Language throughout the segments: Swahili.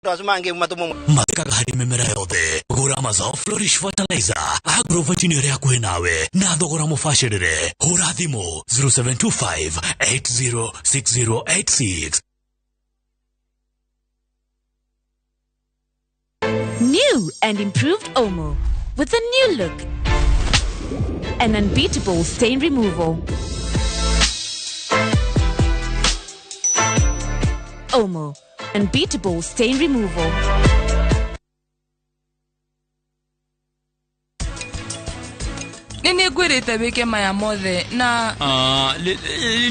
Matekaga harĩ mĩmera yothe. Gũra Amazon Flourish Fertilizer. Agroveti nĩ ĩrĩa hakuhĩ nawe na thogora mũbacĩrĩre. Hũra thimũ 0725806086. New and improved Omo with a new look. An unbeatable stain removal. Omo, unbeatable stain removal. Nini gwirite wike maya mothe na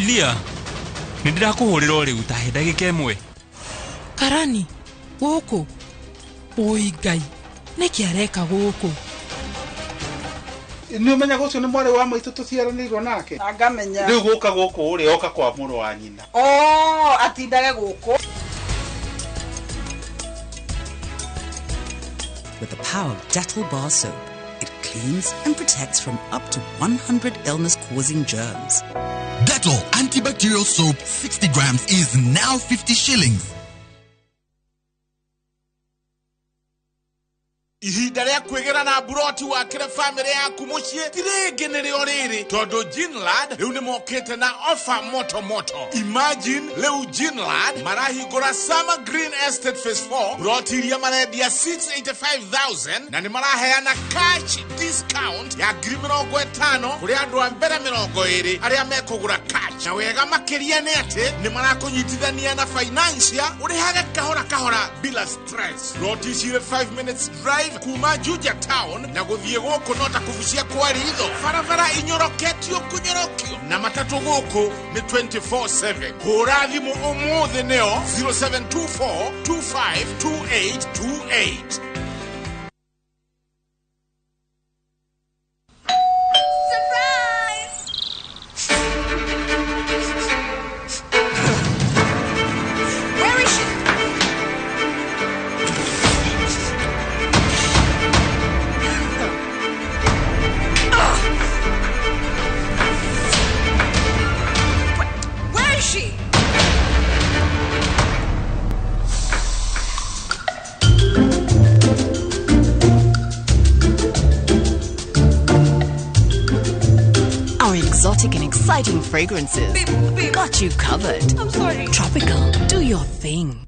Lia. Nindirakuhurira riu ta he ndagika imwe. Karani guku. Oi Ngai. Niki areka guku. Ni umenya gucio ni mwari wa maitu tuciaranirwo nake. Angamenya. Riu guka guku uri oka kwa muru wa nyina. Atindage guku. With the power of Dettol Bar Soap, it cleans and protects from up to 100 illness-causing germs. Dettol antibacterial soap 60 grams is now 50 shillings. Ihinda rĩa kwĩgera na buroti wa kire family yaku muciĩ tirĩngĩ nĩrĩo rĩrĩ tondũ Ginlad rĩu nĩ mokĩte na offer moto moto. Imagine rĩu Ginlad marahingũra Summer Green Estate Phase 4 buroti iria marendia 685,000 na nĩ maraheana cash discount ya 50,000 kũrĩ andũ a mbere 20 arĩa mekũgũra cash. Na wega makĩria nĩ atĩ nĩ marakũnyitithania na financial ũrĩhage kahora kahora bila stress. Buroti cirĩ 5 minutes drive kuma Juja town na guthie guku nota kuvucia kwa ritho farafara inyoroketio kunyorokio na matatu guku ni 24/7. Hura thimu umuthi neo 0724252828. Exotic and exciting fragrances. Got you covered. I'm sorry. Tropical. Do your thing.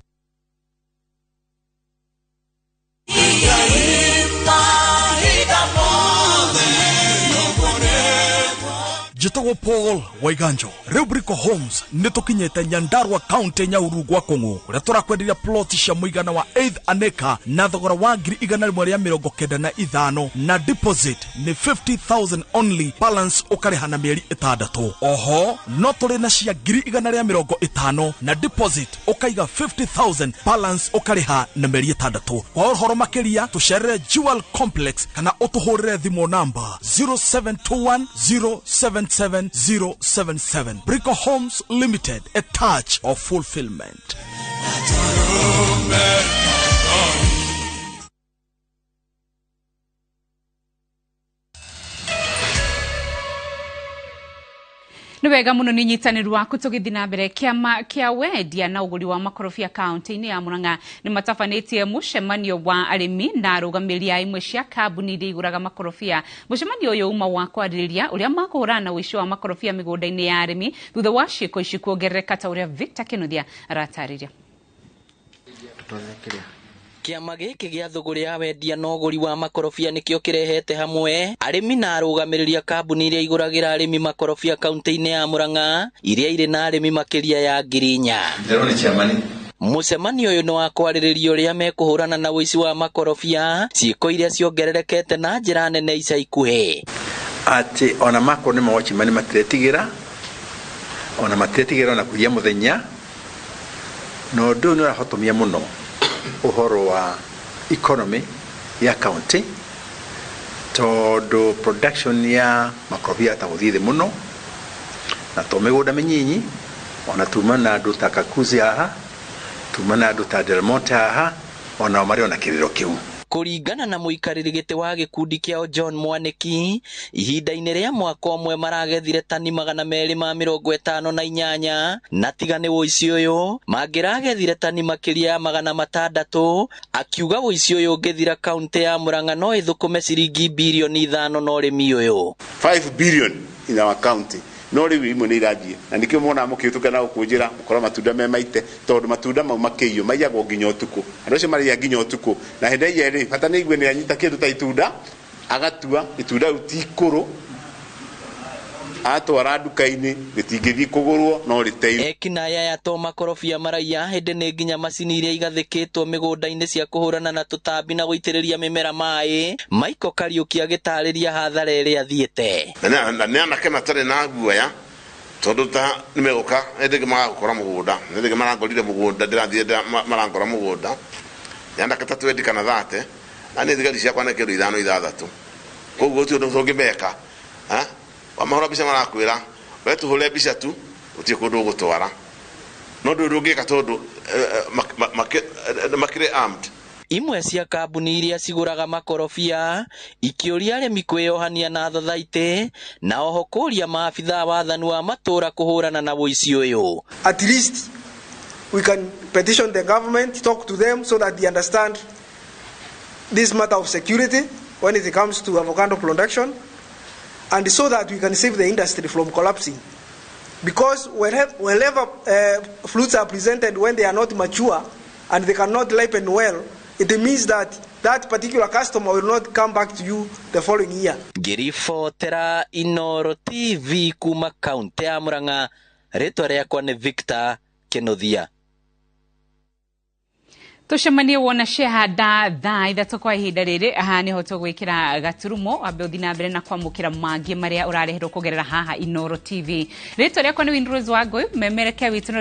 Jitogo Paul Waiganjo Rubrico Homes nitukinyete Nyandarua County Nyahururu gwa Kongo uria turakwenderia plot cia muigana wa 8 aneka na thogora wa 195 na deposit ni 50,000 only, balance ukariha na mieri 6. Oho no turi na cia 150 na deposit ukaiga 50,000, balance ukariha na mieri 6. Kwa uhoro makiria tucerere Jewel Complex kana utuhurire thimo number 0721077077. Brico Homes Limited, a touch of fulfillment. Nĩ wega mũno nĩ nyitanĩru waku tũgĩthiĩ na mbere. Kĩama kĩa wendia na ũgũri wa makorobia kaunti-inĩ ya Murang'a nĩ matabanĩtie mũcemanio wa arĩmi na arũgamĩrĩri a imwe cia kambuni iria igũraga makorobia. Mũcemanio ũyũ uma wa kwarĩrĩria ũrĩa makũhũrana na ũici wa makorobia mĩgũnda-inĩ ya arĩmi thutha wa ciĩko ici kuongerereka ta ũrĩa Victor Kĩnuthia aratarĩria. Kiama gĩkĩ gĩa thũgũrĩ ya wendia na ũgũri wa makorobia nĩkĩo kĩrehete hamwe arĩmi na arũgamĩrĩri a kambuni iria igũragĩra arĩmi makorobia kaunti-inĩ ya Murang'a iria irĩ na arĩmi makĩria ya 4,000. Mũcemanio ũyũ nĩ wa kwarĩrĩria ũrĩa mekũhũrana na ũici wa makorobia, ciĩko iria ciongererekete na njĩra nene ica ikuhĩ. Ati ona mako nĩ mawachimani matiretigĩra ona kuhia mũthenya no ndũ nĩ ũrahotomia mũno uhoro wa economy ya county todo production ya makorobia ta gũthiĩ mũno na to mĩgũnda mĩnyinyi ona tuma na andũ ta Kakuzi haha tuma na andũ ta Del Monte haha ona marĩ ona kĩrĩro kĩu. Kũringana na mũikarĩri gĩtĩ wa gĩkundi kĩao John Mwaniki, ihinda-inĩ rĩa mwaka ũmwe maragethire tani 258 na tiga nĩ ũici ũyũ mangĩragethire tani makĩria ya 600. Akiuga ũici ũyũ ũngĩthira kaunti ya Murang'a no ĩthũkũme ciringi bilioni 5 na ũrĩmi ũyũ. 5 billion in our county. No rĩu imwe nĩ iranjia na nĩkĩo mona mũkĩhĩtũka na gũkũnjĩra mũkorwo matunda me maite tondũ matunda mau makĩiywo maiyagwo nginya ũtukũ. Andũ acio marĩaga nginya ũtukũ na hĩndĩ ĩyo rĩ bata nĩ igue nĩ anyita kĩndũ ta itunda agatua itunda rĩu ti ikũrũ atwara nduka-inĩ rĩtingĩthiĩ kũgũrwo no rĩteirwo. Ekinaya ya to makorobia maraiya hĩndĩ nĩ nginya macini iria igathĩkĩtwo mĩgũnda-inĩ cia kũhũrana na tũtambi na gũitĩrĩria mĩmera maĩ. Michael Kariuki agĩtarĩria hathara ĩrĩa athiĩte. Na nĩ anake matarĩ na guoya tondũ ta nĩ megũka hĩndĩ ĩngĩ magakora mũgũnda hĩndĩ ĩngĩ marangorire mũgũnda ndĩrathiĩ marangora mũgũnda nĩ anake ta 20 kana 30 na nĩ thigari ciakwa nĩ kĩndũ 5-6. Koguo ti ũndũ tũngĩmeka wamahora mbica marakwĩra wetũhũre mbica tu ũtiĩ kũndũ ũgũtwara no ndũ ũngĩka tondũ makĩrĩ armed. Imwe cia kambuni iria cigũraga makorobia ikĩũria arĩmi kwĩyohania na thothaitĩ na oho kũria maabitha wathani wa matũra kũhũrana na ũici ũyũ. At least we can petition the government, talk to them so that they understand this matter of security when it comes to avocado production, and so that we can save the industry from collapsing. Because whenever fruits are presented when they are not mature and they cannot ripen well, it means that that particular customer will not come back to you the following year. Ngĩribotera ĩNooro TV kuma kaunti ya Murang'a, rĩtwa rĩakwa nĩ Victor Kenothia. Tucemanie wona shehada thaa ithatũ kwa ihinda rĩrĩ. Aha nĩho tũgwĩkĩra gaturumo wambe ũthiĩ na mbere na kwamũkĩra mangĩ marĩa ũrareherwo kũgerera haha ĩNooro TV. Rĩtwa rĩakwa nĩ Windrose Wangũi, memerekia witũ